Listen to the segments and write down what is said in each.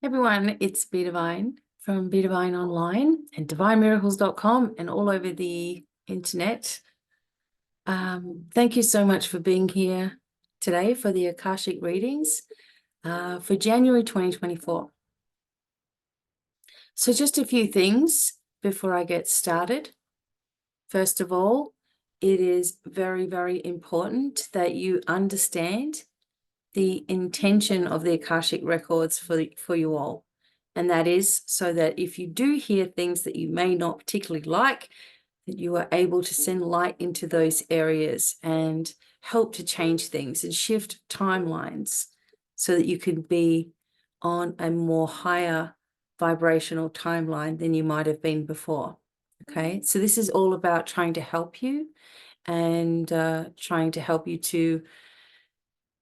Everyone, it's BDevine from BDevine Online and DevineMiracles.com and all over the internet. Thank you so much for being here today for the Akashic readings for January 2024. So just a few things before I get started. First of all, it is very, very important that you understand the intention of the Akashic records for you all. And that is so that if you do hear things that you may not particularly like, that you are able to send light into those areas and help to change things and shift timelines so that you can be on a more higher vibrational timeline than you might have been before. Okay, so this is all about trying to help you and trying to help you to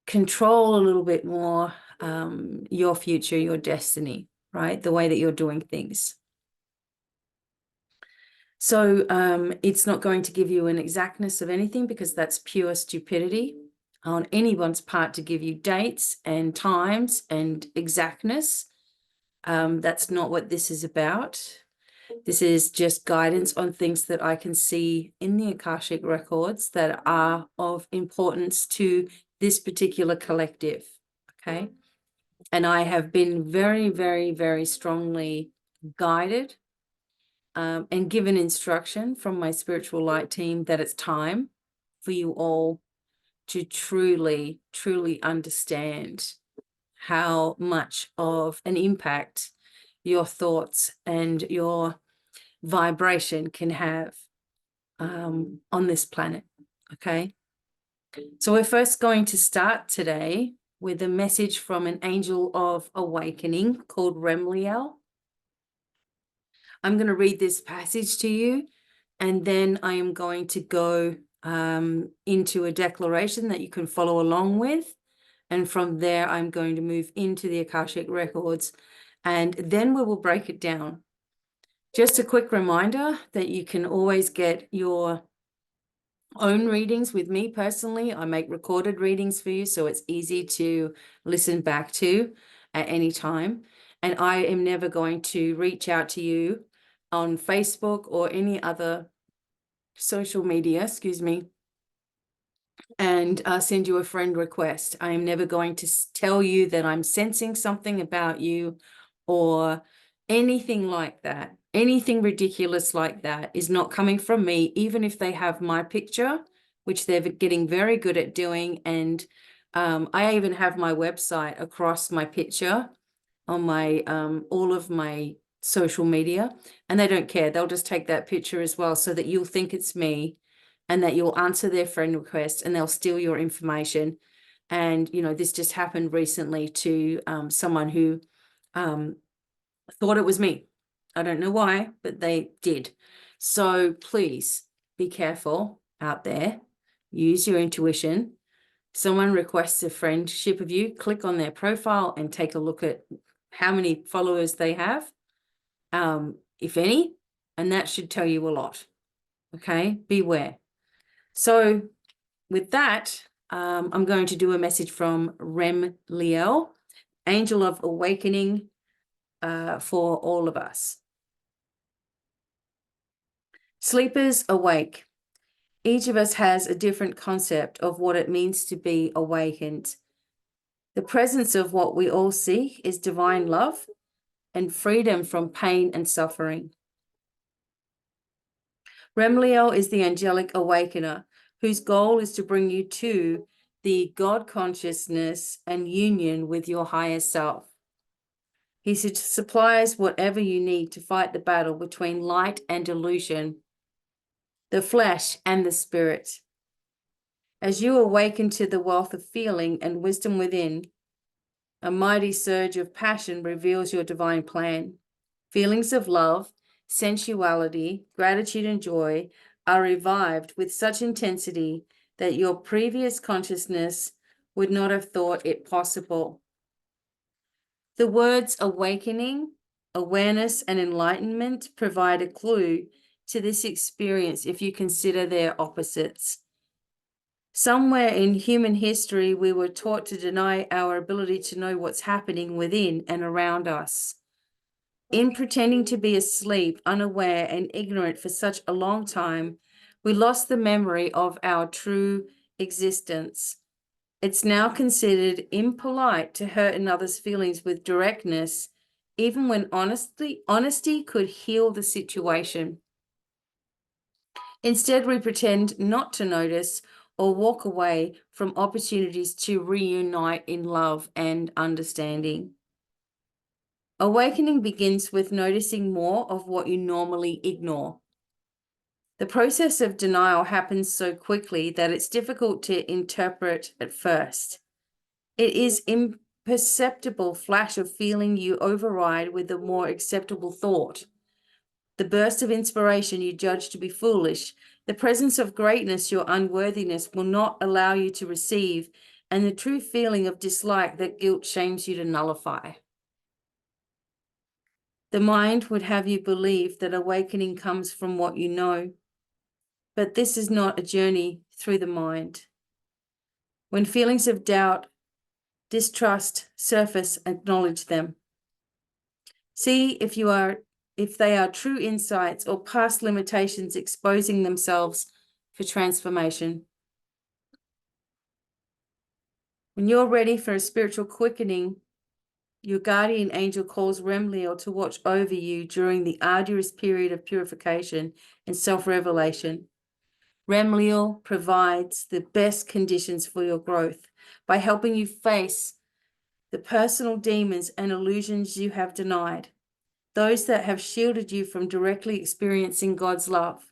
control a little bit more your future, your destiny, right? The way that you're doing things. So it's not going to give you an exactness of anything because that's pure stupidity on anyone's part to give you dates and times and exactness. That's not what this is about. This is just guidance on things that I can see in the Akashic records that are of importance to this particular collective, okay? And I have been very, very, very strongly guided and given instruction from my spiritual light team that it's time for you all to truly, truly understand how much of an impact your thoughts and your vibration can have on this planet, okay? So we're first going to start today with a message from an angel of awakening called Remel. I'm going to read this passage to you, and then I am going to go into a declaration that you can follow along with. And from there, I'm going to move into the Akashic records, and then we will break it down. Just a quick reminder that you can always get your own readings with me personally. I make recorded readings for you, so it's easy to listen back to at any time. And I am never going to reach out to you on Facebook or any other social media, and send you a friend request. I am never going to tell you that I'm sensing something about you or anything like that. Anything ridiculous like that is not coming from me, even if they have my picture, which they're getting very good at doing. And I even have my website across my picture on my all of my social media, and they don't care. They'll just take that picture as well so that you'll think it's me and that you'll answer their friend request and they'll steal your information. And, you know, this just happened recently to someone who thought it was me. I don't know why, but they did. So please be careful out there. Use your intuition. Someone requests a friendship of you, click on their profile and take a look at how many followers they have, if any, and that should tell you a lot. Okay, beware. So with that, I'm going to do a message from Remel, Angel of Awakening, for all of us. Sleepers awake. Each of us has a different concept of what it means to be awakened. The presence of what we all seek is divine love and freedom from pain and suffering. Remel is the angelic awakener whose goal is to bring you to the God consciousness and union with your higher self. He supplies whatever you need to fight the battle between light and illusion, the flesh and the spirit. As you awaken to the wealth of feeling and wisdom within, a mighty surge of passion reveals your divine plan. Feelings of love, sensuality, gratitude, and joy are revived with such intensity that your previous consciousness would not have thought it possible. The words awakening, awareness, and enlightenment provide a clue to this experience if you consider their opposites. Somewhere in human history, we were taught to deny our ability to know what's happening within and around us. In pretending to be asleep, unaware, and ignorant for such a long time, we lost the memory of our true existence. It's now considered impolite to hurt another's feelings with directness, even when honesty could heal the situation. Instead, we pretend not to notice or walk away from opportunities to reunite in love and understanding. Awakening begins with noticing more of what you normally ignore. The process of denial happens so quickly that it's difficult to interpret at first. It is imperceptible flash of feeling you override with a more acceptable thought. The burst of inspiration you judge to be foolish, the presence of greatness your unworthiness will not allow you to receive, and the true feeling of dislike that guilt shames you to nullify. The mind would have you believe that awakening comes from what you know, but this is not a journey through the mind. When feelings of doubt, distrust surface, acknowledge them. See if they are true insights or past limitations exposing themselves for transformation. When you're ready for a spiritual quickening, your guardian angel calls Remel to watch over you during the arduous period of purification and self-revelation. Remel provides the best conditions for your growth by helping you face the personal demons and illusions you have denied, those that have shielded you from directly experiencing God's love.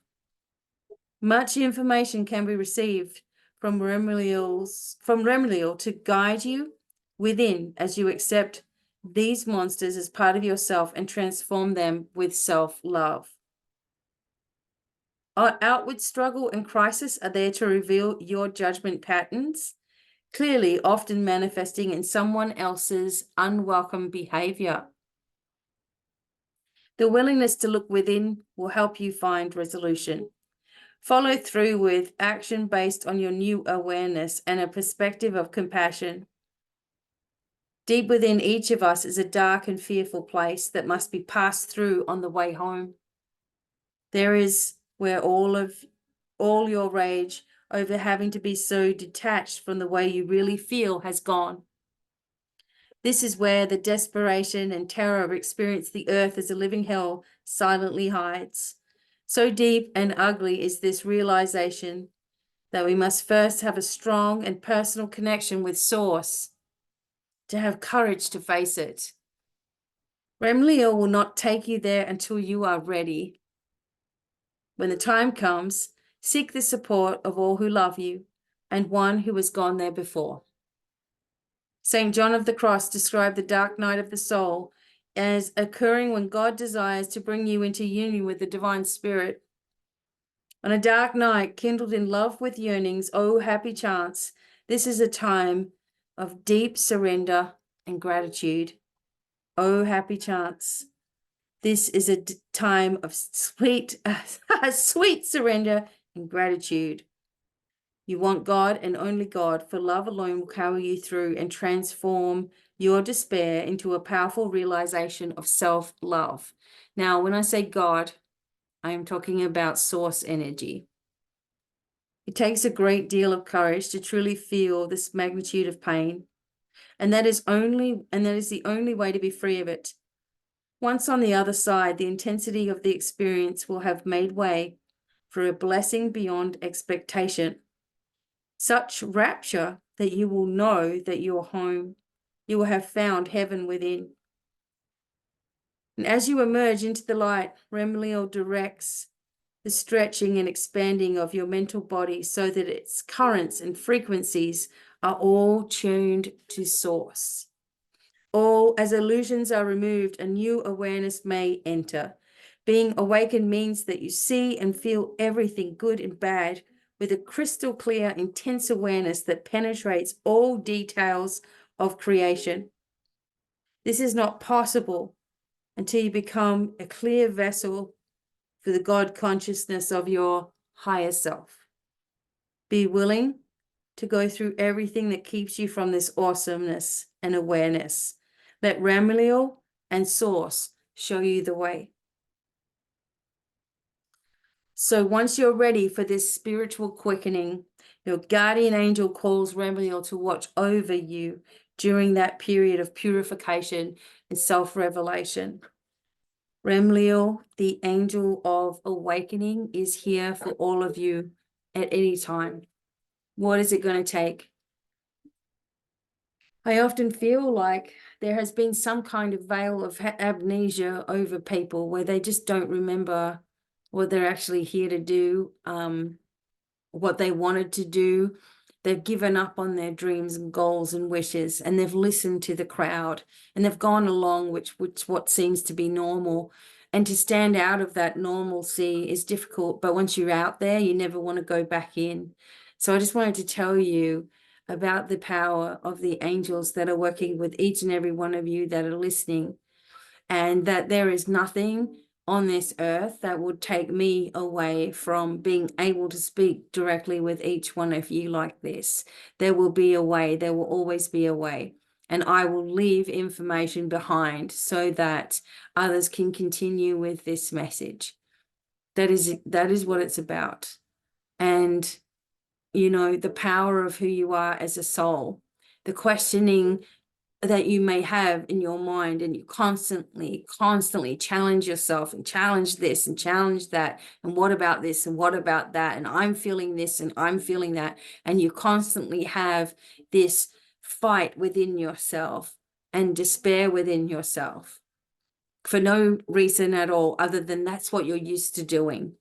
Much information can be received from Remel to guide you within as you accept these monsters as part of yourself and transform them with self-love. Our outward struggle and crisis are there to reveal your judgment patterns, clearly often manifesting in someone else's unwelcome behavior. The willingness to look within will help you find resolution. Follow through with action based on your new awareness and a perspective of compassion. Deep within each of us is a dark and fearful place that must be passed through on the way home. There is where all your rage over having to be so detached from the way you really feel has gone. This is where the desperation and terror of experiencing the earth as a living hell silently hides. So deep and ugly is this realization that we must first have a strong and personal connection with Source to have courage to face it. Remel will not take you there until you are ready. When the time comes, seek the support of all who love you and one who has gone there before. St. John of the Cross described the dark night of the soul as occurring when God desires to bring you into union with the divine spirit. On a dark night, kindled in love with yearnings, oh happy chance, this is a time of deep surrender and gratitude. Oh happy chance, this is a time of sweet surrender and gratitude. You want God and only God, for love alone will carry you through and transform your despair into a powerful realization of self-love. Now, when I say God, I am talking about source energy. It takes a great deal of courage to truly feel this magnitude of pain, and that is the only way to be free of it. Once on the other side, the intensity of the experience will have made way for a blessing beyond expectation. Such rapture that you will know that you are home. You will have found heaven within. And as you emerge into the light, Remel directs the stretching and expanding of your mental body so that its currents and frequencies are all tuned to Source. All as illusions are removed, a new awareness may enter. Being awakened means that you see and feel everything good and bad with a crystal clear, intense awareness that penetrates all details of creation. This is not possible until you become a clear vessel for the God consciousness of your higher self. Be willing to go through everything that keeps you from this awesomeness and awareness. Let Remel and Source show you the way. So once you're ready for this spiritual quickening, your guardian angel calls Remel to watch over you during that period of purification and self-revelation. Remel, the angel of awakening, is here for all of you at any time. What is it going to take? I often feel like there has been some kind of veil of amnesia over people where they just don't remember what they're actually here to do, what they wanted to do. They've given up on their dreams and goals and wishes, and they've listened to the crowd, and they've gone along which what seems to be normal. And to stand out of that normalcy is difficult, but once you're out there, you never want to go back in. So I just wanted to tell you about the power of the angels that are working with each and every one of you that are listening, and that there is nothing on this earth that would take me away from being able to speak directly with each one of you like this. There will be a way, there will always be a way. And I will leave information behind so that others can continue with this message. That is what it's about. And, you know, the power of who you are as a soul, the questioning that you may have in your mind, and you constantly challenge yourself and challenge this and challenge that, and what about this and what about that, and I'm feeling this and I'm feeling that, and you constantly have this fight within yourself and despair within yourself for no reason at all other than that's what you're used to doing.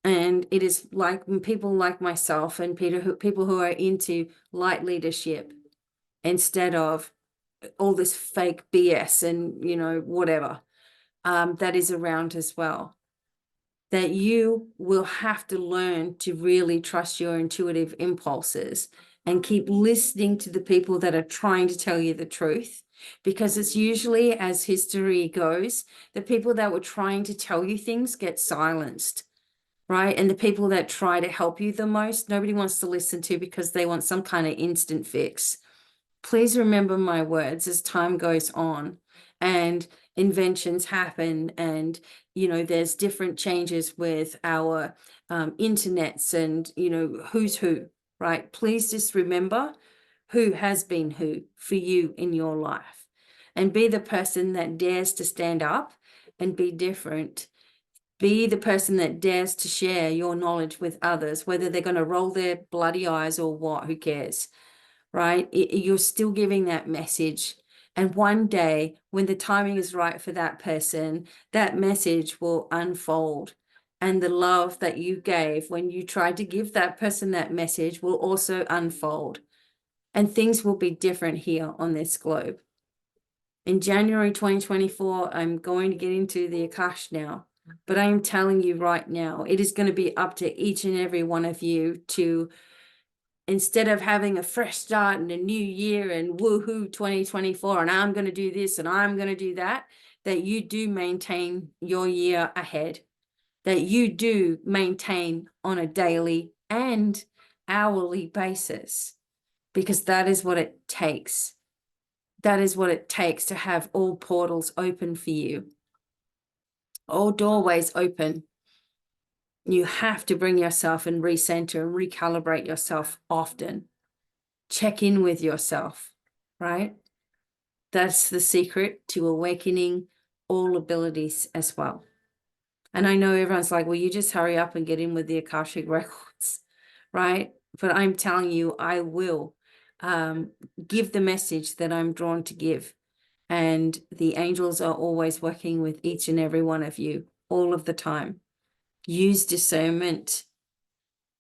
And it is like people like myself and people who are into light leadership instead of all this fake BS and, you know, whatever that is around as well, that you will have to learn to really trust your intuitive impulses and keep listening to the people that are trying to tell you the truth, because it's usually, as history goes, the people that were trying to tell you things get silenced, right? And the people that try to help you the most, nobody wants to listen to because they want some kind of instant fix. Please remember my words as time goes on and inventions happen, and, you know, there's different changes with our internets and, you know, who's who, right? Please just remember who has been who for you in your life, and be the person that dares to stand up and be different. Be the person that dares to share your knowledge with others, whether they're going to roll their bloody eyes or what, who cares? Right? You're still giving that message. And one day, when the timing is right for that person, that message will unfold. And the love that you gave when you tried to give that person that message will also unfold. And things will be different here on this globe. In January 2024, I'm going to get into the Akash now. But I am telling you right now, it is going to be up to each and every one of you to, instead of having a fresh start and a new year and woohoo 2024 and I'm going to do this and I'm going to do that, that you do maintain your year ahead, that you do maintain on a daily and hourly basis, because that is what it takes. That is what it takes to have all portals open for you, all doorways open. You have to bring yourself and recenter and recalibrate yourself often. Check in with yourself, right? That's the secret to awakening all abilities as well. And I know everyone's like, well, you just hurry up and get in with the Akashic records, right? But I'm telling you, I will give the message that I'm drawn to give. And the angels are always working with each and every one of you all of the time. Use discernment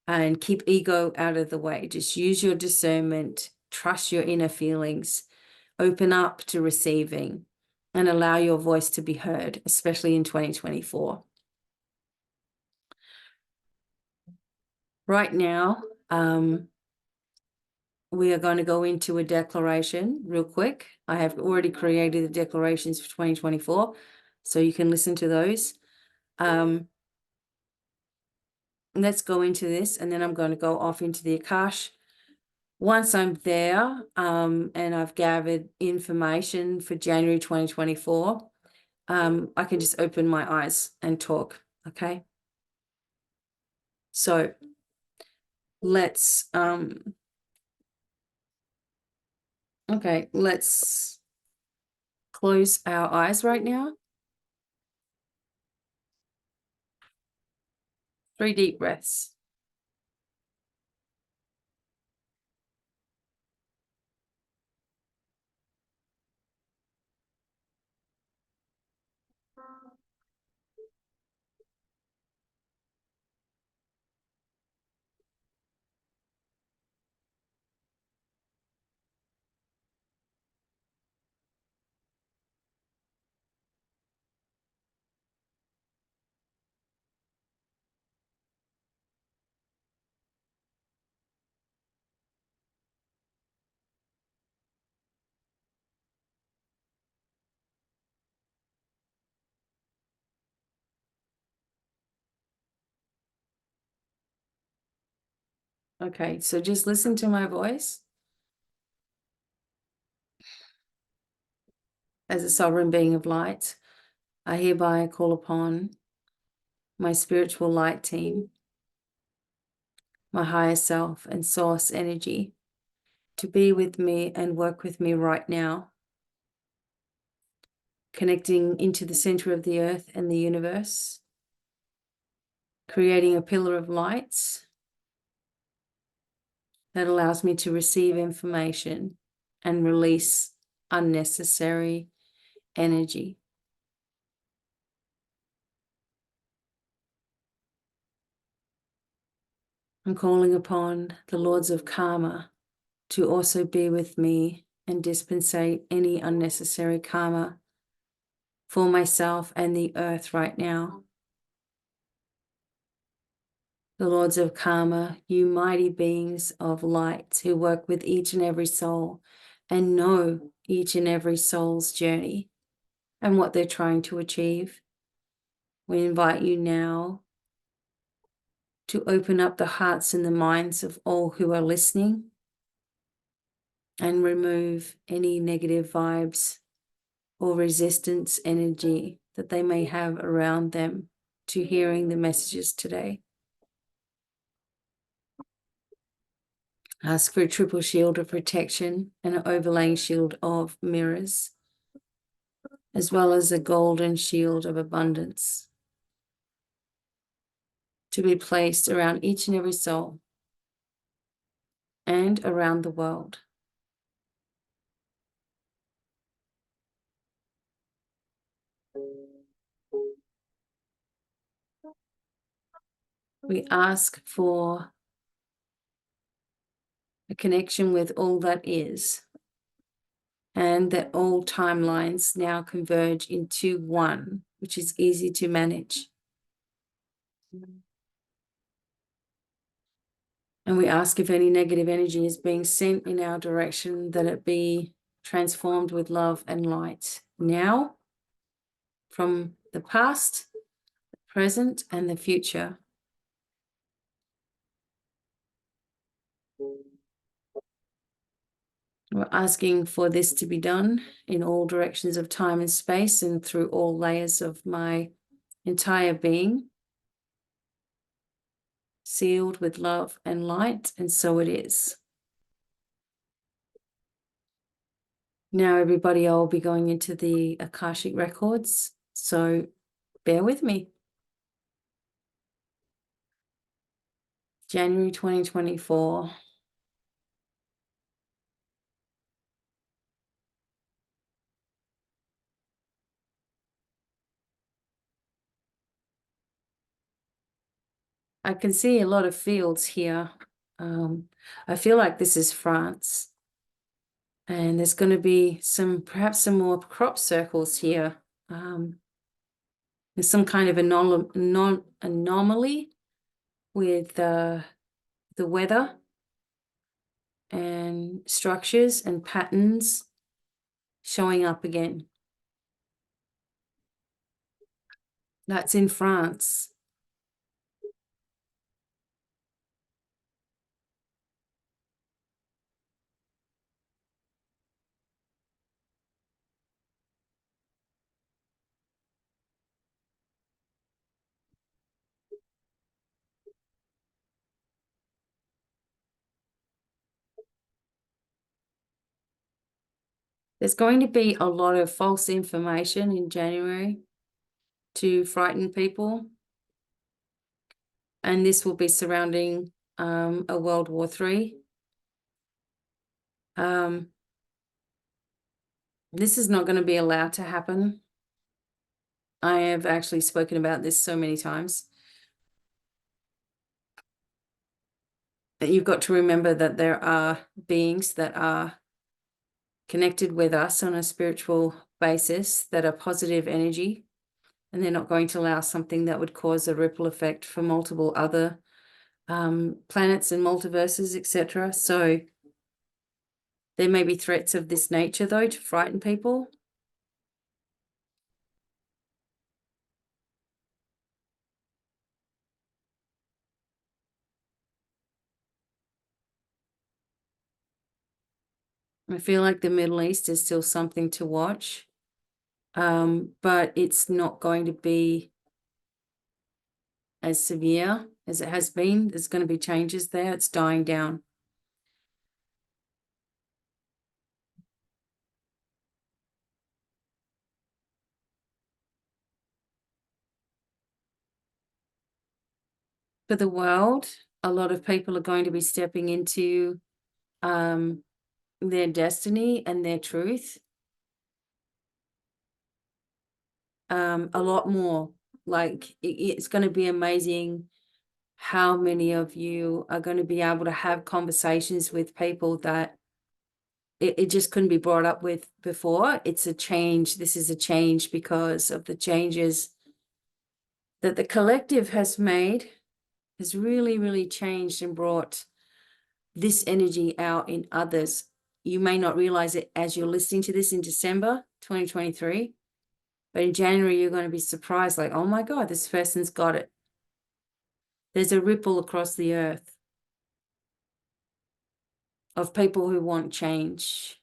and keep ego out of the way. Just use your discernment, trust your inner feelings, open up to receiving, and allow your voice to be heard, especially in 2024. Right now, we are going to go into a declaration real quick. I have already created the declarations for 2024, so you can listen to those. Let's go into this, and then I'm going to go off into the Akash. Once I'm there, and I've gathered information for January 2024, I can just open my eyes and talk. Okay. So let's let's close our eyes right now. 3 deep breaths. Okay, so just listen to my voice. As a sovereign being of light, I hereby call upon my spiritual light team, my higher self and source energy, to be with me and work with me right now, connecting into the center of the earth and the universe, creating a pillar of light that allows me to receive information and release unnecessary energy. I'm calling upon the Lords of Karma to also be with me and dispensate any unnecessary karma for myself and the earth right now. The Lords of Karma, you mighty beings of light who work with each and every soul and know each and every soul's journey and what they're trying to achieve. We invite you now to open up the hearts and the minds of all who are listening and remove any negative vibes or resistance energy that they may have around them to hearing the messages today. Ask for a triple shield of protection and an overlaying shield of mirrors, as well as a golden shield of abundance to be placed around each and every soul and around the world. We ask for a connection with all that is, and that all timelines now converge into one, which is easy to manage. And we ask if any negative energy is being sent in our direction, that it be transformed with love and light now, from the past, the present, and the future. We're asking for this to be done in all directions of time and space and through all layers of my entire being, sealed with love and light, and so it is. Now, everybody, I'll be going into the Akashic records, so bear with me. January 2024. I can see a lot of fields here. I feel like this is France. And there's going to be perhaps some more crop circles here. There's some kind of anomaly with the weather and structures and patterns showing up again. That's in France. There's going to be a lot of false information in January to frighten people. And this will be surrounding a World War III. This is not going to be allowed to happen. I have actually spoken about this so many times. That you've got to remember that there are beings that are connected with us on a spiritual basis that are positive energy, and they're not going to allow something that would cause a ripple effect for multiple other planets and multiverses, etc. So there may be threats of this nature, though, to frighten people. I feel like the Middle East is still something to watch, but it's not going to be as severe as it has been. There's going to be changes there. It's dying down. For the world, a lot of people are going to be stepping into their destiny and their truth. A lot more. Like, it's going to be amazing how many of you are going to be able to have conversations with people that it just couldn't be brought up with before. It's a change. This is a change because of the changes that the collective has made, has really, really changed and brought this energy out in others. You may not realize it as you're listening to this in December 2023, but in January, you're going to be surprised, like, oh my God, this person's got it. There's a ripple across the earth of people who want change,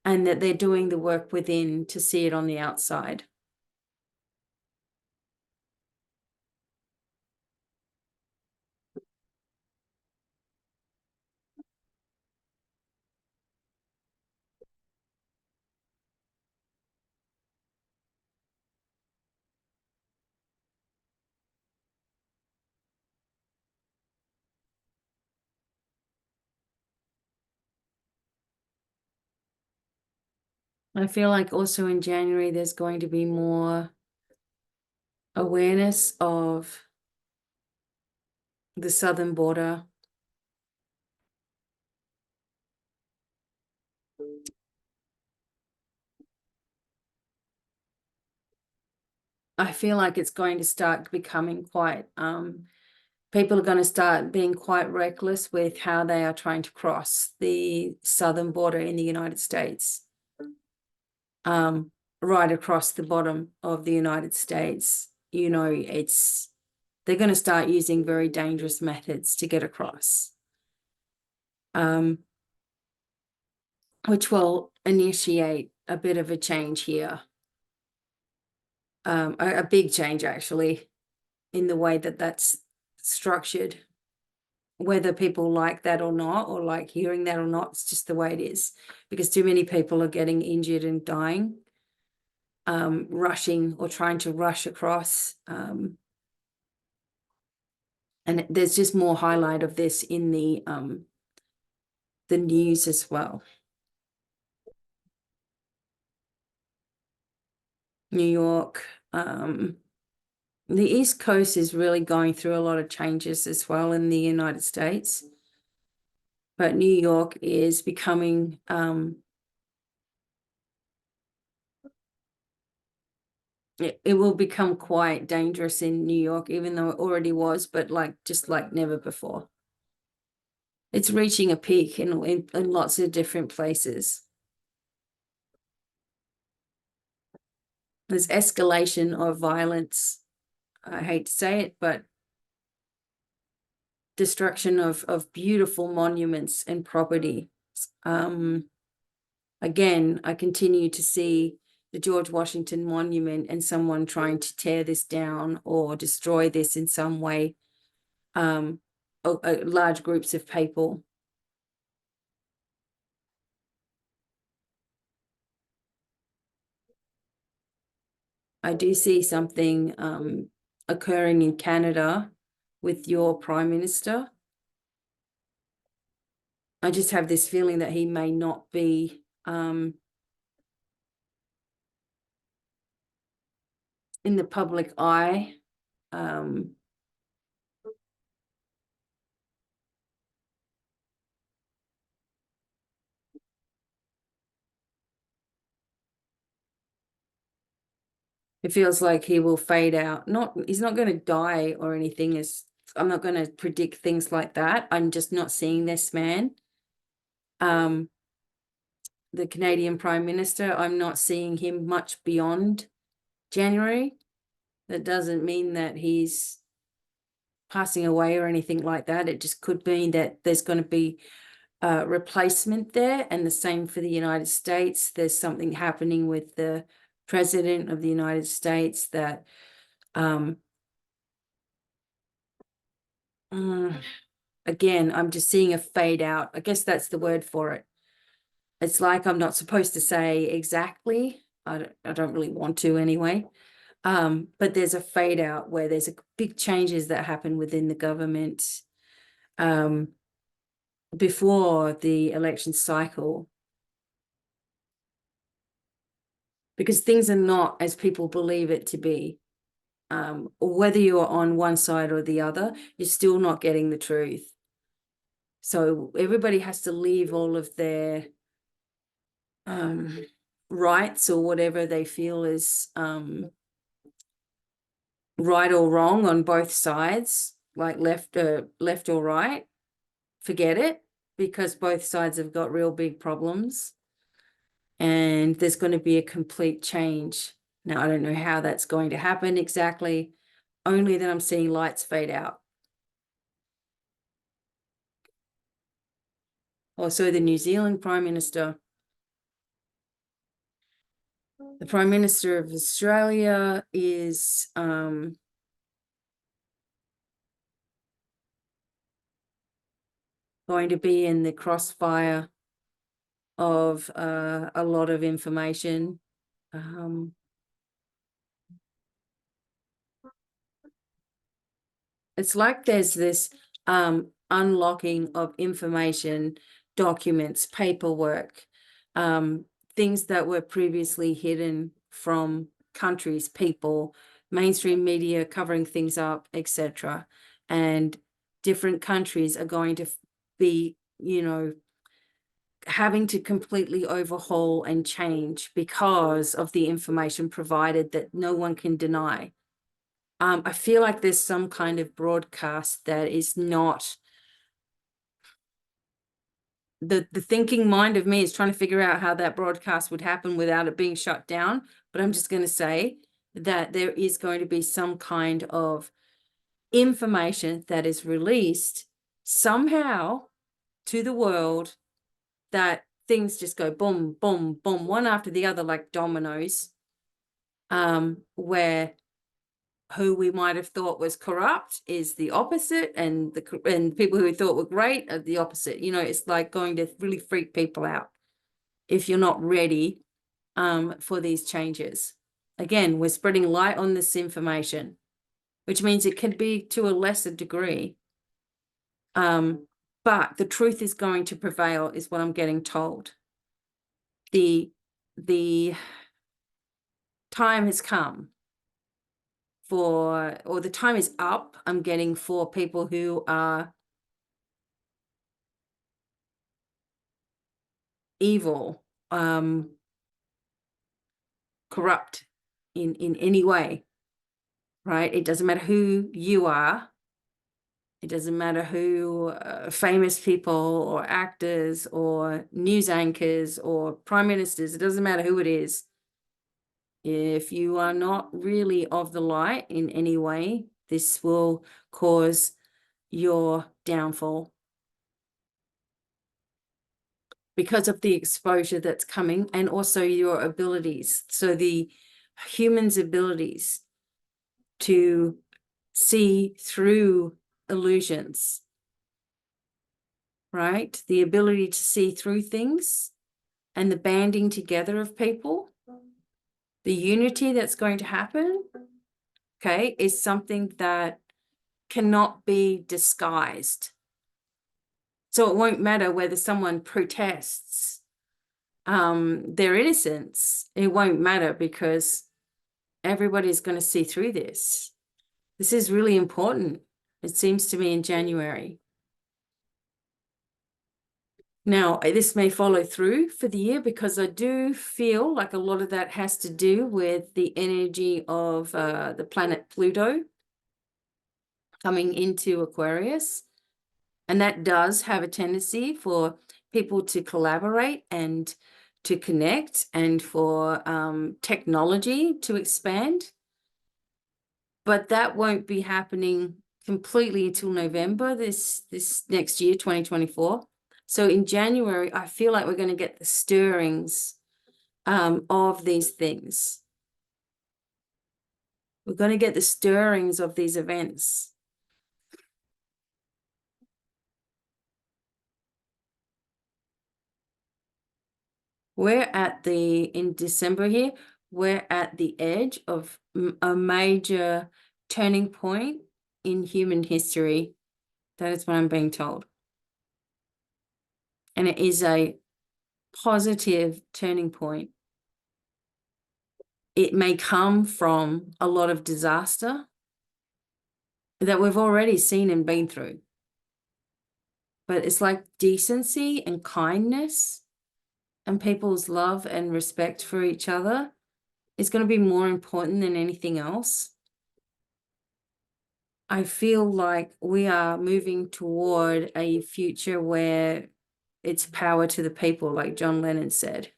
and that they're doing the work within to see it on the outside. I feel like also in January, there's going to be more awareness of the southern border. I feel like it's going to start becoming quite, people are going to start being quite reckless with how they are trying to cross the southern border in the United States. Right across the bottom of the United States, you know, they're going to start using very dangerous methods to get across, which will initiate a bit of a change here, a big change actually in the way that that's structured. Whether people like that or not, or like hearing that or not, it's just the way it is, because too many people are getting injured and dying, rushing or trying to rush across. And there's just more highlight of this in the news as well. New York, the East Coast is really going through a lot of changes as well in the United States. But New York is becoming it will become quite dangerous in New York, even though it already was, but just like never before. It's reaching a peak in lots of different places. There's escalation of violence. I hate to say it, but destruction of beautiful monuments and property. Again, I continue to see the George Washington Monument and someone trying to tear this down or destroy this in some way, large groups of people. I do see something occurring in Canada with your Prime Minister. I just have this feeling that he may not be in the public eye. It feels like he will fade out. He's not going to die or anything. I'm not going to predict things like that. I'm just not seeing this man. The Canadian Prime Minister, I'm not seeing him much beyond January. That doesn't mean that he's passing away or anything like that. It just could mean that there's going to be a replacement there. And the same for the United States. There's something happening with the President of the United States that again, I'm just seeing a fade out. I guess that's the word for it. It's like I'm not supposed to say exactly. I don't really want to anyway. But there's a fade out where there's a big changes that happen within the government before the election cycle. Because things are not as people believe it to be. Whether you're on one side or the other, you're still not getting the truth. So everybody has to leave all of their rights or whatever they feel is right or wrong on both sides, like left or right. Forget it, because both sides have got real big problems, and there's going to be a complete change. Now, I don't know how that's going to happen exactly, only that I'm seeing lights fade out. Also, the New Zealand Prime Minister, the Prime Minister of Australia is going to be in the crossfire of a lot of information. It's like there's this unlocking of information, documents, paperwork, things that were previously hidden from countries, people, mainstream media covering things up, etc. And different countries are going to be, having to completely overhaul and change because of the information provided that no one can deny. I feel like there's some kind of broadcast that is not the thinking mind of me is trying to figure out how that broadcast would happen without it being shut down. But I'm just going to say that there is going to be some kind of information that is released somehow to the world, that things just go boom, boom, boom, one after the other, like dominoes, where who we might have thought was corrupt is the opposite, and people who we thought were great are the opposite. It's like going to really freak people out if you're not ready for these changes. Again, we're spreading light on this information, which means it can be to a lesser degree. But the truth is going to prevail, is what I'm getting told. The time has come or the time is up, I'm getting, for people who are evil, corrupt in any way, right? It doesn't matter who you are. It doesn't matter who, famous people or actors or news anchors or prime ministers. It doesn't matter who it is. If you are not really of the light in any way, this will cause your downfall because of the exposure that's coming, and also your abilities. So the human's abilities to see through illusions, right? The ability to see through things and the banding together of people The unity that's going to happen, okay, is something that cannot be disguised. So it won't matter whether someone protests their innocence. It won't matter because everybody's going to see through this. This is really important, it seems to me, in January. Now, this may follow through for the year because I do feel like a lot of that has to do with the energy of the planet Pluto coming into Aquarius. And that does have a tendency for people to collaborate and to connect and for technology to expand. But that won't be happening completely until November this next year, 2024. So in January, I feel like we're going to get the stirrings of these things. We're going to get the stirrings of these events. We're in December here, we're at the edge of a major turning point in human history. That is what I'm being told. And it is a positive turning point. It may come from a lot of disaster that we've already seen and been through. But it's like decency and kindness and people's love and respect for each other is going to be more important than anything else. I feel like we are moving toward a future where it's power to the people, like John Lennon said.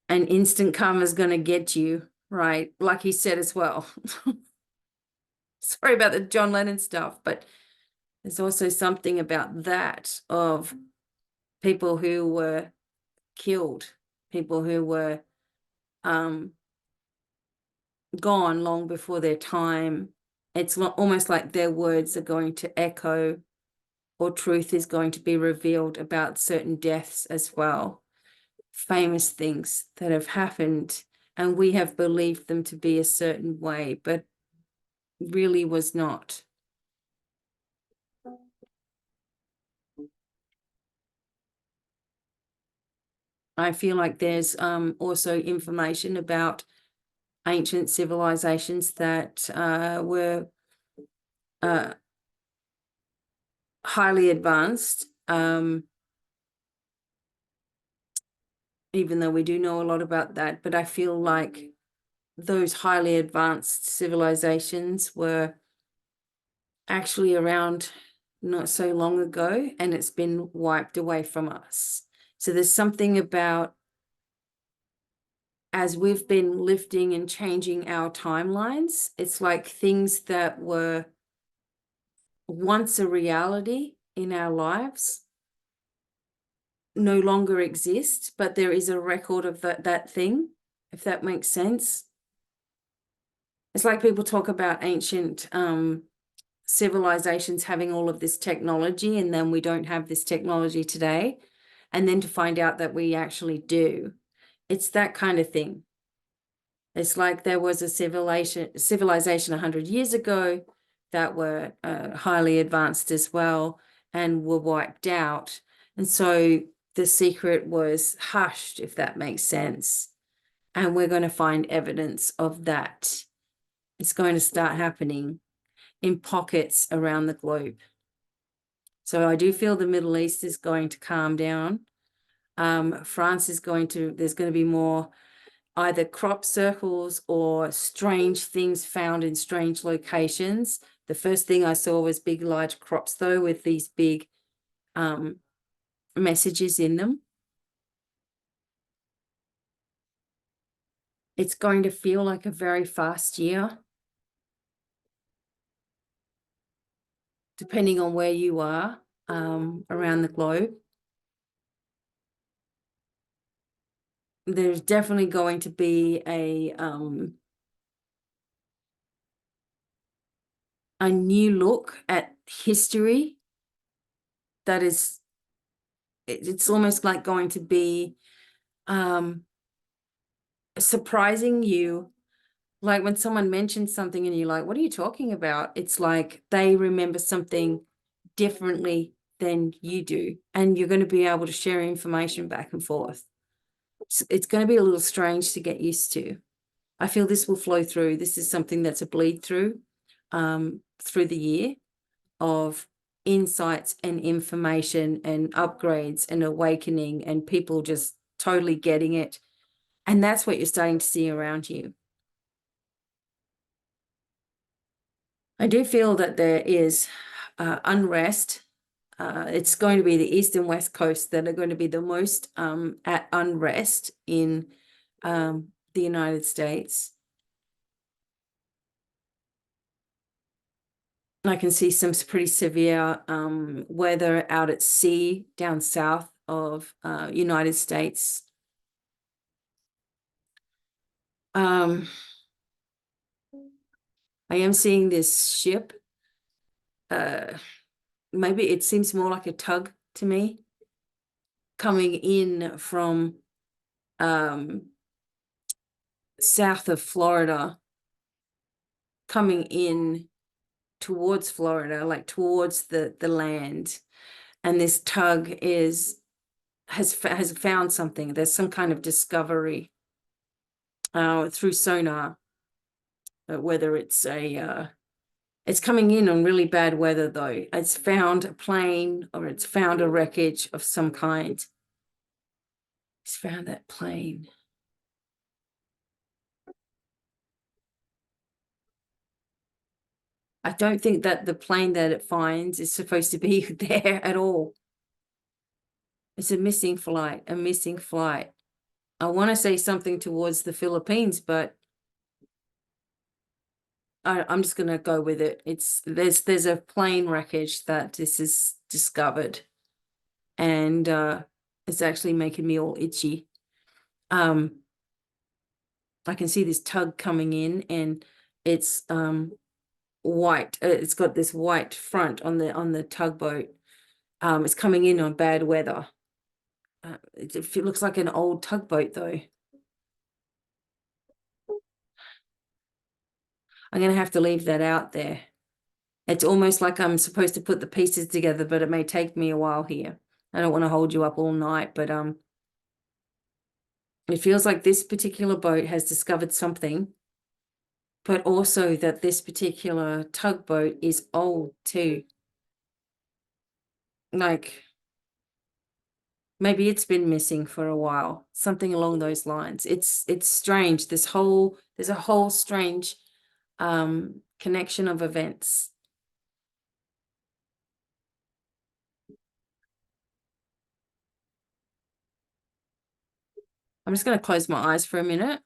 And instant karma is going to get you, right? Like he said as well. Sorry about the John Lennon stuff, but there's also something about that of people who were killed, people who were gone long before their time. It's almost like their words are going to echo, or truth is going to be revealed about certain deaths as well. Famous things that have happened, and we have believed them to be a certain way, but really was not. I feel like there's also information about ancient civilizations that were highly advanced, even though we do know a lot about that. But I feel like those highly advanced civilizations were actually around not so long ago, and it's been wiped away from us. So there's something about, as we've been lifting and changing our timelines, it's like things that were once a reality in our lives no longer exist, but there is a record of that thing, if that makes sense. It's like people talk about ancient civilizations having all of this technology, and then we don't have this technology today, and then to find out that we actually do. It's that kind of thing. It's like there was a civilization 100 years ago that were highly advanced as well and were wiped out. And so the secret was hushed, if that makes sense. And we're going to find evidence of that. It's going to start happening in pockets around the globe. So I do feel the Middle East is going to calm down. France is there's going to be more either crop circles or strange things found in strange locations. The first thing I saw was big, large crops, though, with these big messages in them. It's going to feel like a very fast year, depending on where you are around the globe. There's definitely going to be a new look at history that is, it's almost like going to be surprising you. Like when someone mentions something and you're like, what are you talking about? It's like they remember something differently than you do. And you're going to be able to share information back and forth. It's going to be a little strange to get used to. I feel this will flow through. This is something that's a bleed through the year of insights and information and upgrades and awakening and people just totally getting it. And that's what you're starting to see around you. I do feel that there is unrest. It's going to be the east and west coast that are going to be the most at unrest in the United States. I can see some pretty severe weather out at sea down south of United States. I am seeing this ship. Maybe it seems more like a tug to me, coming in from south of Florida, coming in towards Florida, like towards the land. And this tug has found something. There's some kind of discovery through sonar, whether it's it's coming in on really bad weather though. It's found a plane or it's found a wreckage of some kind. It's found that plane. I don't think that the plane that it finds is supposed to be there at all. It's a missing flight, a missing flight. I want to say something towards the Philippines, but I'm just going to go with it. There's a plane wreckage that this is discovered, and it's actually making me all itchy. I can see this tug coming in, and it's white. It's got this white front on the tugboat. It's coming in on bad weather. It looks like an old tugboat though. I'm going to have to leave that out there. It's almost like I'm supposed to put the pieces together, but it may take me a while here. I don't want to hold you up all night, but it feels like this particular boat has discovered something, but also that this particular tugboat is old too. Like maybe it's been missing for a while, something along those lines. It's strange. There's a whole strange connection of events. I'm just going to close my eyes for a minute.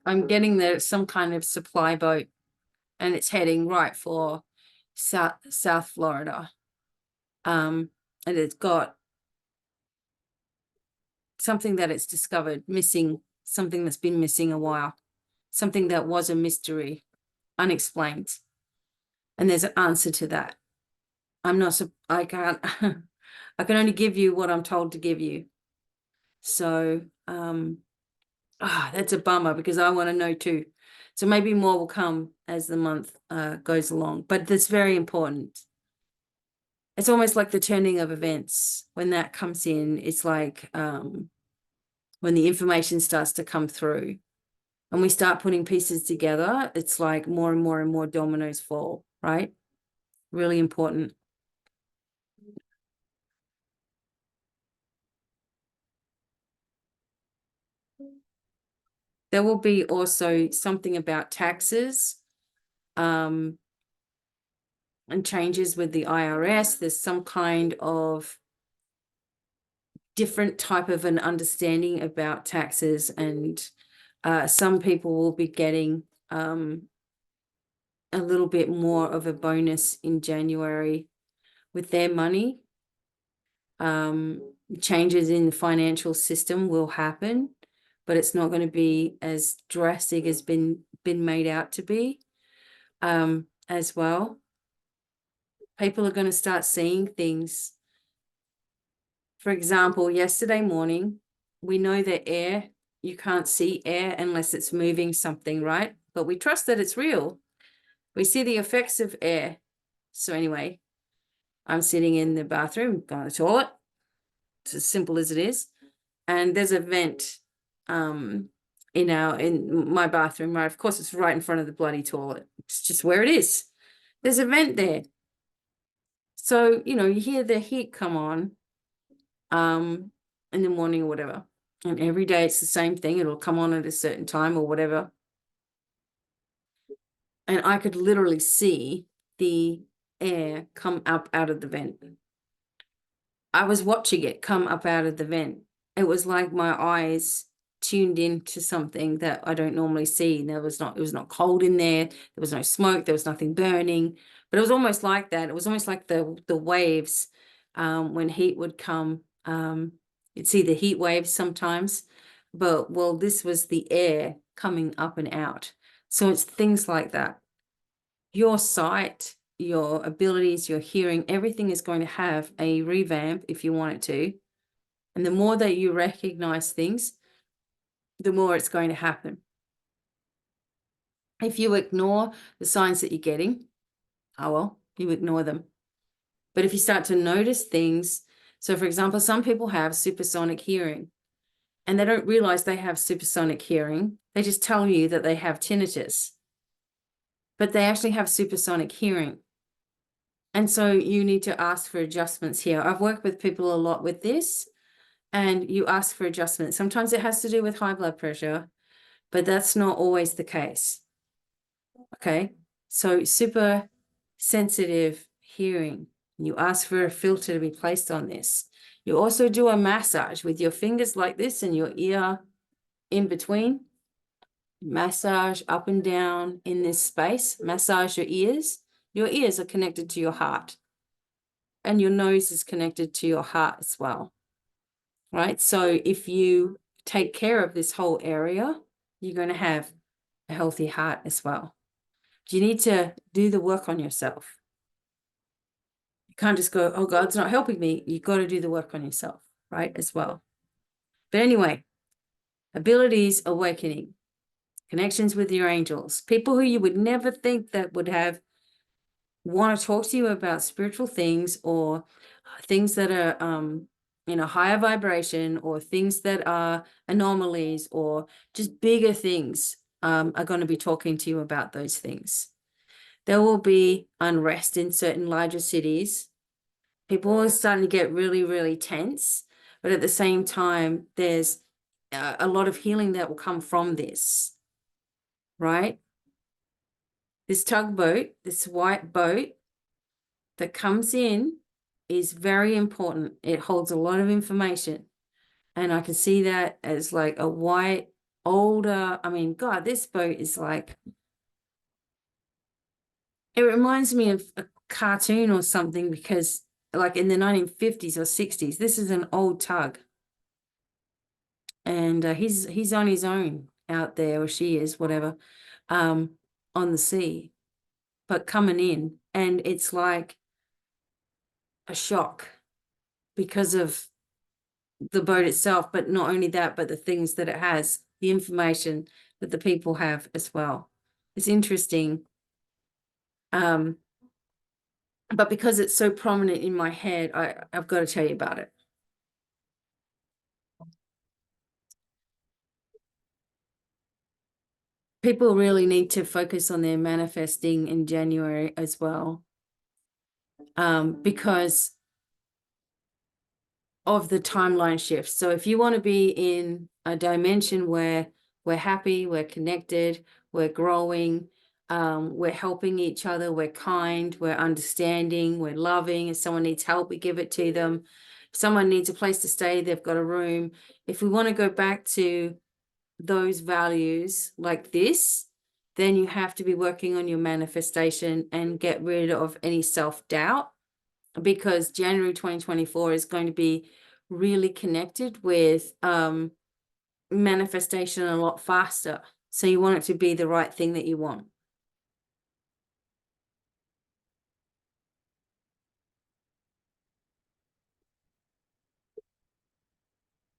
I'm getting there some kind of supply boat, and it's heading right for South Florida. And it's got something that it's discovered missing, something that's been missing a while, something that was a mystery, unexplained. And there's an answer to that. I can't, I can only give you what I'm told to give you. So, that's a bummer because I want to know too. So maybe more will come as the month goes along, but that's very important. It's almost like the turning of events. When that comes in, it's like when the information starts to come through and we start putting pieces together, it's like more and more and more dominoes fall, right? Really important. There will be also something about taxes, and changes with the IRS. There's some kind of different type of an understanding about taxes, and some people will be getting a little bit more of a bonus in January with their money. Changes in the financial system will happen, but it's not going to be as drastic as been made out to be. As well, people are going to start seeing things. For example, yesterday morning, we know that air, you can't see air unless it's moving something, right? But we trust that it's real. We see the effects of air. So anyway, I'm sitting in the bathroom, going to the toilet. It's as simple as it is. And there's a vent in my bathroom, right? Of course, it's right in front of the bloody toilet. It's just where it is. There's a vent there. So, you hear the heat come on in the morning or whatever. And every day it's the same thing. It'll come on at a certain time or whatever. And I could literally see the air come up out of the vent. I was watching it come up out of the vent. It was like my eyes tuned into something that I don't normally see. It was not cold in there. There was no smoke. There was nothing burning. But it was almost like that. It was almost like the waves when heat would come. You'd see the heat waves sometimes. But, well, this was the air coming up and out. So it's things like that. Your sight, your abilities, your hearing, everything is going to have a revamp if you want it to. And the more that you recognize things, the more it's going to happen. If you ignore the signs that you're getting, oh well, you ignore them. But if you start to notice things, so for example, some people have supersonic hearing and they don't realize they have supersonic hearing. They just tell you that they have tinnitus, but they actually have supersonic hearing. And so you need to ask for adjustments here. I've worked with people a lot with this, and you ask for adjustments. Sometimes it has to do with high blood pressure, but that's not always the case. Okay, so super sensitive hearing. You ask for a filter to be placed on this. You also do a massage with your fingers like this and your ear in between. Massage up and down in this space. Massage your ears. Your ears are connected to your heart, and your nose is connected to your heart as well. Right? So if you take care of this whole area, you're going to have a healthy heart as well. You need to do the work on yourself. You can't just go, oh, God's not helping me. You've got to do the work on yourself, right, as well. But anyway, abilities awakening, connections with your angels, people who you would never think that would want to talk to you about spiritual things or things that are higher vibration, or things that are anomalies, or just bigger things are going to be talking to you about those things. There will be unrest in certain larger cities. People are starting to get really, really tense, but at the same time, there's a lot of healing that will come from this, right? This tugboat, this white boat that comes in is very important. It holds a lot of information. And I can see that as like a white, older, God, this boat is like, it reminds me of a cartoon or something, because like in the 1950s or 60s, this is an old tug. And he's on his own out there, or she is, whatever, on the sea, but coming in. And it's like a shock because of the boat itself, but not only that, but the things that it has, the information that the people have as well. It's interesting. But because it's so prominent in my head, I've got to tell you about it. People really need to focus on their manifesting in January as well, because of the timeline shift. So if you want to be in a dimension where We're happy, we're connected, we're growing, we're helping each other, we're kind, we're understanding, we're loving. If someone needs help, we give it to them. If someone needs a place to stay, they've got a room. If we want to go back to those values like this, then you have to be working on your manifestation and get rid of any self-doubt, because January 2024 is going to be really connected with manifestation a lot faster. So you want it to be the right thing that you want.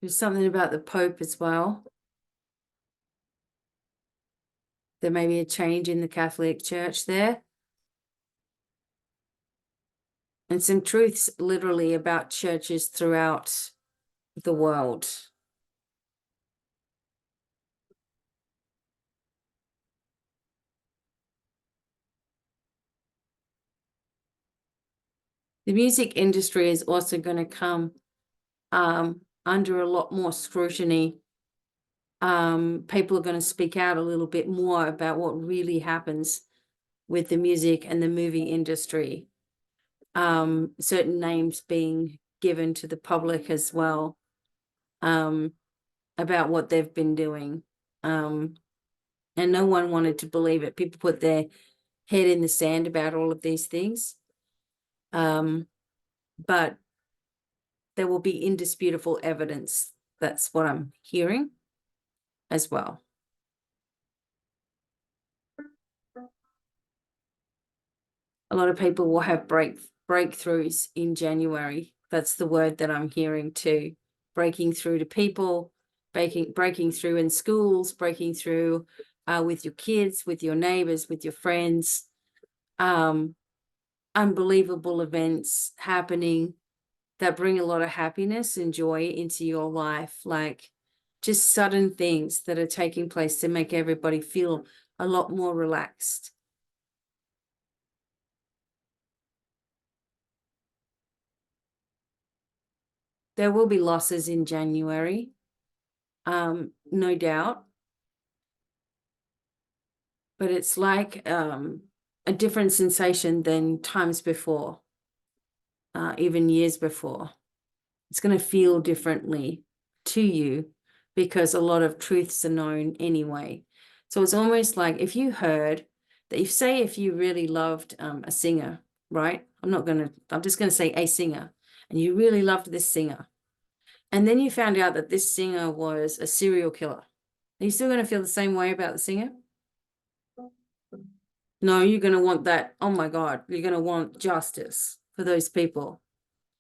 There's something about the Pope as well. There may be a change in the Catholic Church there. And some truths literally about churches throughout the world. The music industry is also going to come under a lot more scrutiny. People are going to speak out a little bit more about what really happens with the music and the movie industry. Certain names being given to the public as well, about what they've been doing. And no one wanted to believe it. People put their head in the sand about all of these things. But there will be indisputable evidence. That's what I'm hearing as well. A lot of people will have breakthroughs in January. That's the word that I'm hearing too. Breaking through to people, breaking through in schools, breaking through with your kids, with your neighbors, with your friends. Unbelievable events happening that bring a lot of happiness and joy into your life, like just sudden things that are taking place to make everybody feel a lot more relaxed. There will be losses in January, no doubt. But it's like a different sensation than times before, even years before. It's going to feel differently to you because a lot of truths are known anyway. So it's almost like if you heard that, if you really loved a singer, right? I'm just going to say a singer, and you really loved this singer. And then you found out that this singer was a serial killer. Are you still going to feel the same way about the singer? No, you're going to want that. Oh my God, you're going to want justice for those people.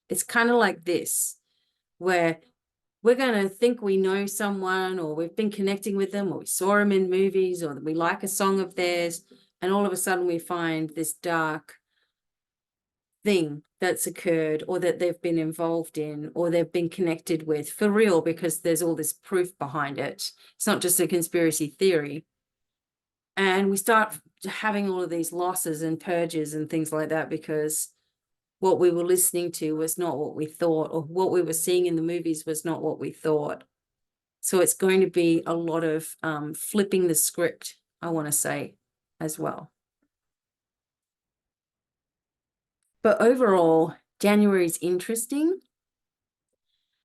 It's kind of like this, where we're going to think we know someone, or we've been connecting with them, or we saw them in movies, or we like a song of theirs, and all of a sudden we find this dark thing that's occurred, or that they've been involved in, or they've been connected with for real, because there's all this proof behind it. It's not just a conspiracy theory. And we start having all of these losses and purges and things like that, because what we were listening to was not what we thought, or what we were seeing in the movies was not what we thought. So it's going to be a lot of flipping the script, I want to say, as well. But overall, January is interesting.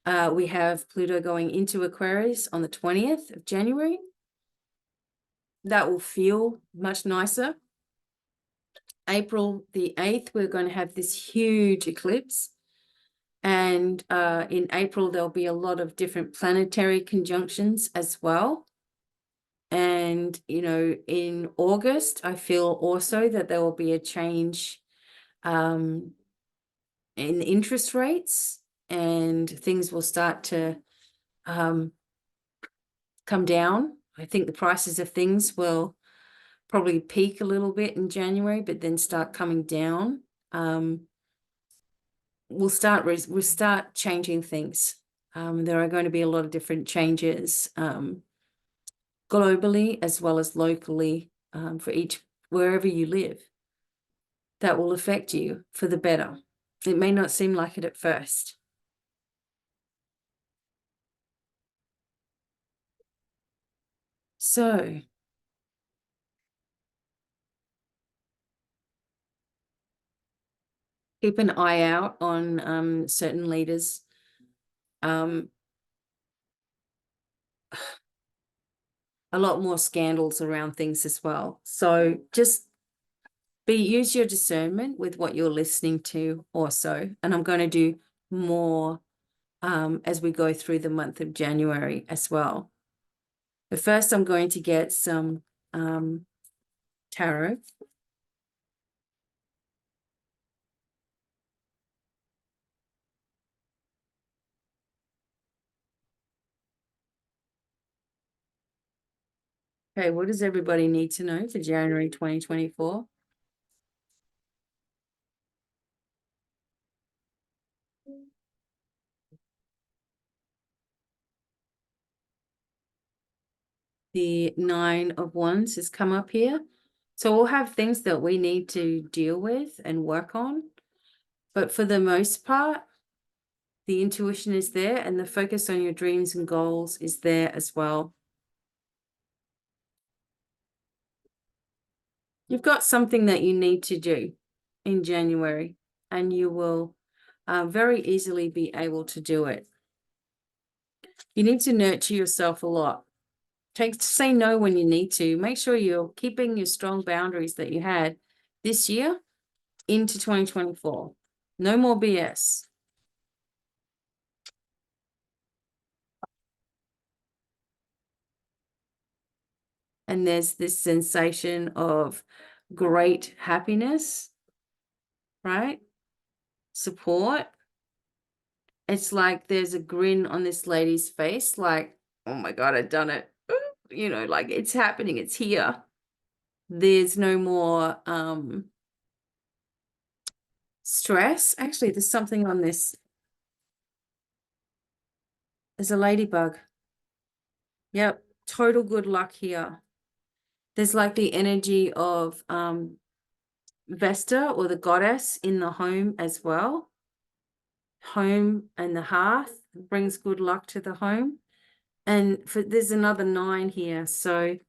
We have Pluto going into Aquarius on the 20th of January. That will feel much nicer. April the 8th, we're going to have this huge eclipse. And in April, there'll be a lot of different planetary conjunctions as well. And, you know, in August, I feel also that there will be a change in interest rates, and things will start to come down. I think the prices of things will probably peak a little bit in January, but then start coming down. We'll start changing things. There are going to be a lot of different changes globally as well as locally, for wherever you live, that will affect you for the better. It may not seem like it at first. So keep an eye out on certain leaders. A lot more scandals around things as well. So just use your discernment with what you're listening to also. And I'm going to do more as we go through the month of January as well. But first, I'm going to get some tarot. Okay, what does everybody need to know for January 2024? The 9 of Wands has come up here. So we'll have things that we need to deal with and work on. But for the most part, the intuition is there and the focus on your dreams and goals is there as well. You've got something that you need to do in January, and you will very easily be able to do it. You need to nurture yourself a lot. Say no when you need to. Make sure you're keeping your strong boundaries that you had this year into 2024. No more BS. And there's this sensation of great happiness, right? Support. It's like there's a grin on this lady's face, like, oh my God, I've done it. You know, like it's happening, it's here. There's no more stress. Actually, there's something on this. There's a ladybug. Yep, total good luck here. There's like the energy of Vesta or the goddess in the home as well. Home and the hearth brings good luck to the home. And there's another 9 here. So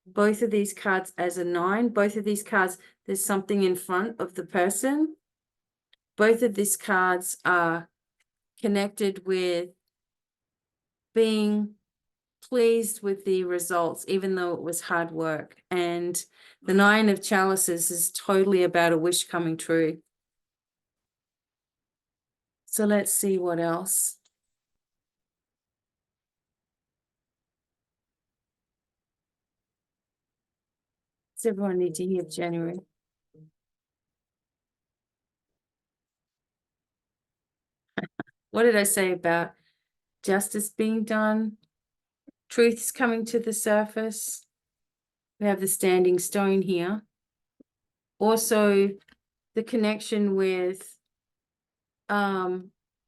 both of these cards as a 9, both of these cards, there's something in front of the person. Both of these cards are connected with being pleased with the results, even though it was hard work. And the 9 of Chalices is totally about a wish coming true. So let's see what else. Does everyone need to hear January? What did I say about justice being done? Truth is coming to the surface. We have the standing stone here. Also, the connection with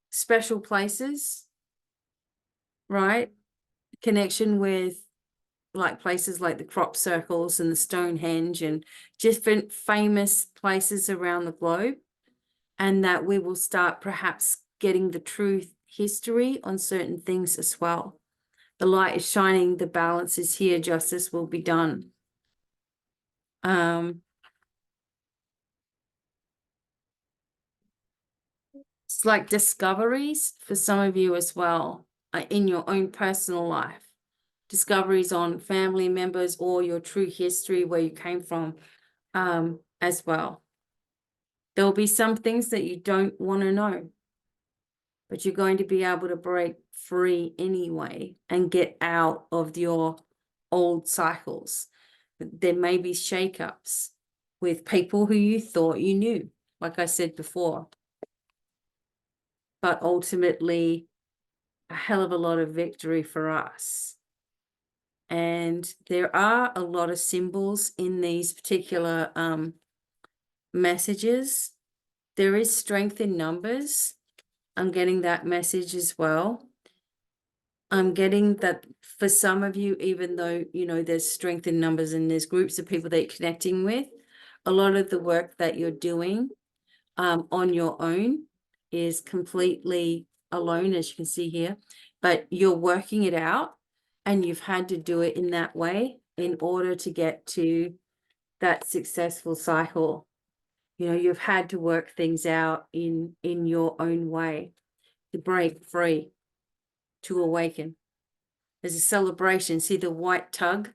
special places, right? Connection with like places like the crop circles and the Stonehenge and different famous places around the globe, and that we will start perhaps getting the truth history on certain things as well. The light is shining, the balance is here, justice will be done. It's like discoveries for some of you as well in your own personal life. Discoveries on family members or your true history, where you came from as well. There will be some things that you don't want to know, but you're going to be able to break free anyway and get out of your old cycles. There may be shakeups with people who you thought you knew, like I said before. But ultimately, a hell of a lot of victory for us. And there are a lot of symbols in these particular messages. There is strength in numbers. I'm getting that message as well. I'm getting that for some of you, even though, you know, there's strength in numbers and there's groups of people that you're connecting with, a lot of the work that you're doing on your own is completely alone, as you can see here, but you're working it out. and you've had to do it in that way in order to get to that successful cycle. You know, you've had to work things out in your own way to break free, to awaken. There's a celebration. See the white tug?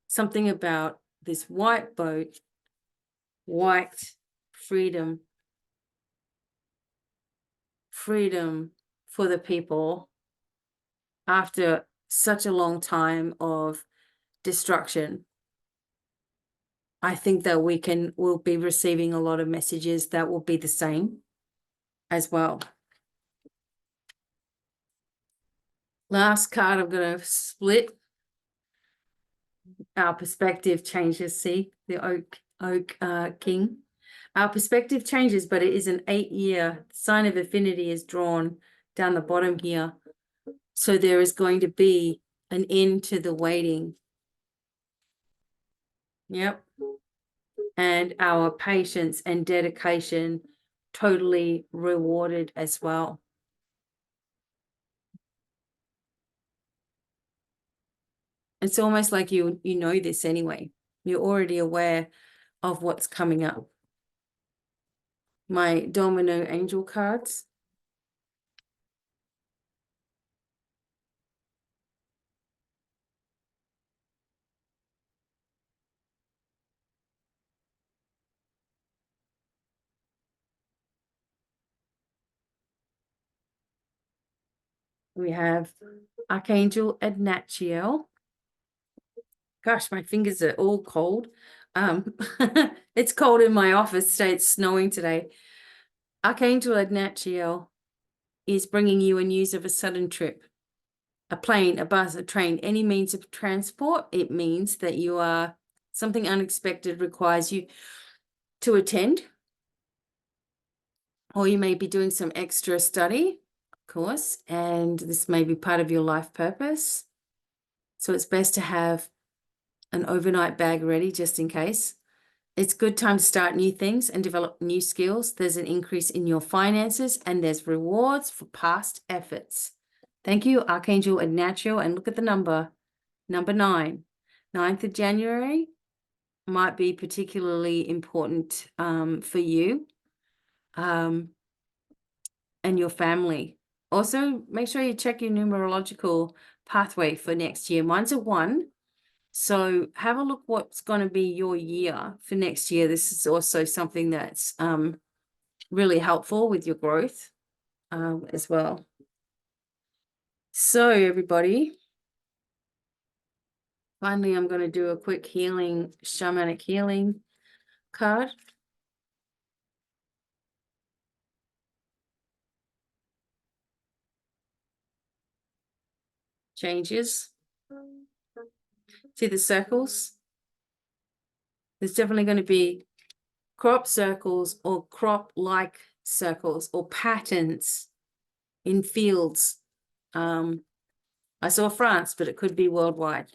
Something about this white boat, white freedom, freedom for the people after such a long time of destruction. I think that we'll be receiving a lot of messages that will be the same as well. Last card I'm going to split. Our perspective changes. See the oak king. Our perspective changes, but it is an 8-year sign of affinity is drawn down the bottom here. So there is going to be an end to the waiting. Yep. And our patience and dedication totally rewarded as well. It's almost like you know this anyway. You're already aware of what's coming up. My domino angel cards. We have Archangel Adnachiel. Gosh, my fingers are all cold. It's cold in my office today. It's snowing today. Archangel Adnachiel is bringing you a news of a sudden trip. A plane, a bus, a train, any means of transport. It means that you are, something unexpected requires you to attend. Or you may be doing some extra study, of course, and this may be part of your life purpose. So it's best to have an overnight bag ready just in case. It's a good time to start new things and develop new skills. There's an increase in your finances and there's rewards for past efforts. Thank you, Archangel Adnachiel. And look at the number 9. 9th of January might be particularly important for you and your family. Also, make sure you check your numerological pathway for next year. Mine's a 1. So have a look what's going to be your year for next year. This is also something that's really helpful with your growth as well. So everybody, finally, I'm going to do a quick healing, shamanic healing card. Changes. See the circles? There's definitely going to be crop circles or crop-like circles or patterns in fields. I saw France, but it could be worldwide.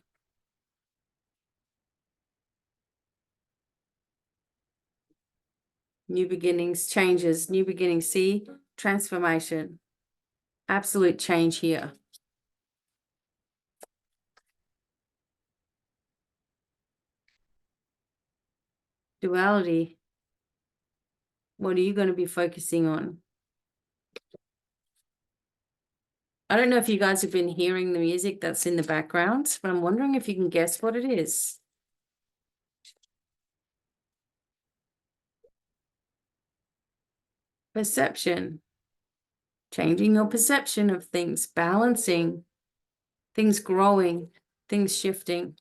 New beginnings, changes, new beginnings. See, transformation, absolute change here. Duality. What are you going to be focusing on? I don't know if you guys have been hearing the music that's in the background, but I'm wondering if you can guess what it is. Perception. Changing your perception of things, balancing, things growing, things shifting.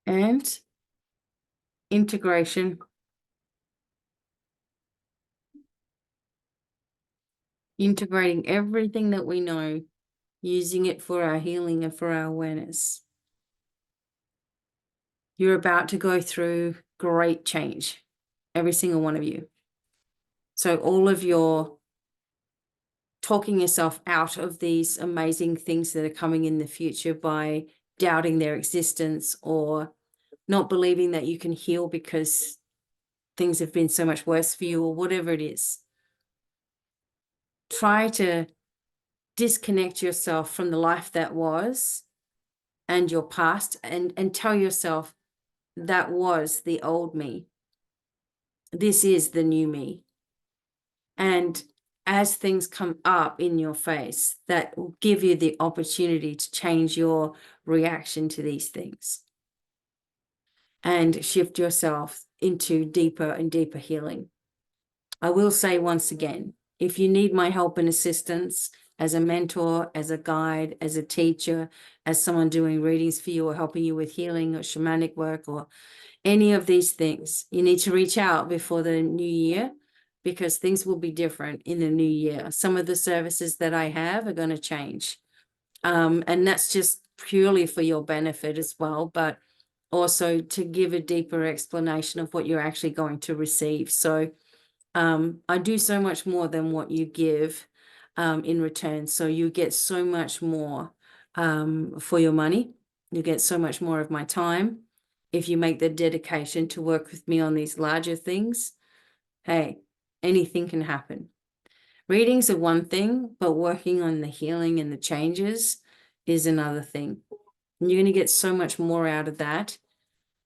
And integration. Integrating everything that we know, using it for our healing and for our awareness. You're about to go through great change, every single one of you. So all of your talking yourself out of these amazing things that are coming in the future by doubting their existence or not believing that you can heal because things have been so much worse for you or whatever it is. try to disconnect yourself from the life that was and your past, and tell yourself that was the old me. This is the new me. And as things come up in your face, that will give you the opportunity to change your reaction to these things and shift yourself into deeper and deeper healing. I will say once again, if you need my help and assistance as a mentor, as a guide, as a teacher, as someone doing readings for you or helping you with healing or shamanic work or any of these things, you need to reach out before the new year, because things will be different in the new year. Some of the services that I have are going to change. And that's just purely for your benefit as well, but also to give a deeper explanation of what you're actually going to receive. So I do so much more than what you give in return. So you get so much more for your money. You get so much more of my time. If you make the dedication to work with me on these larger things, hey, anything can happen. Readings are one thing, but working on the healing and the changes is another thing. And you're going to get so much more out of that,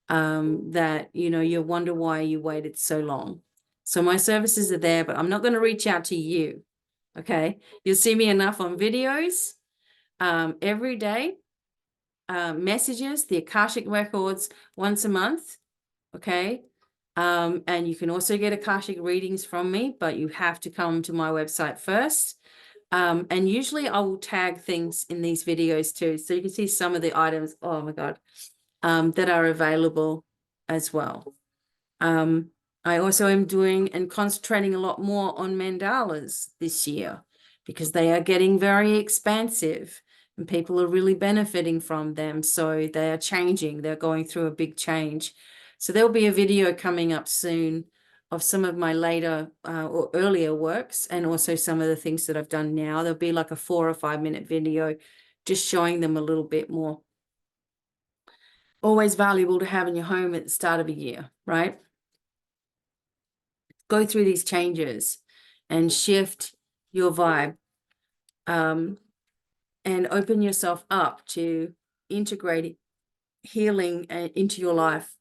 that, you know, you'll wonder why you waited so long. So my services are there, but I'm not going to reach out to you. Okay. You'll see me enough on videos every day, messages, the Akashic records once a month. Okay. And you can also get Akashic readings from me, but you have to come to my website first. And usually I will tag things in these videos too. So you can see some of the items, oh my God, that are available as well. I also am doing and concentrating a lot more on mandalas this year, because they are getting very expansive and people are really benefiting from them. So they are changing, they're going through a big change. So there'll be a video coming up soon of some of my later or earlier works, and also some of the things that I've done now. There'll be like a 4 or 5 minute video just showing them a little bit more. Always valuable to have in your home at the start of a year, right? Go through these changes and shift your vibe, and open yourself up to integrating healing into your life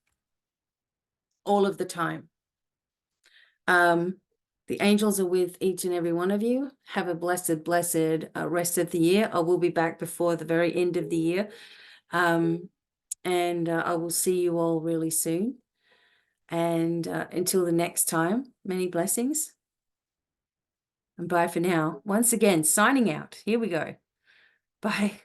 all of the time. The angels are with each and every one of you. Have a blessed rest of the year. I will be back before the very end of the year. And I will see you all really soon. And until the next time, many blessings. And bye for now. Once again, signing out. Here we go. Bye.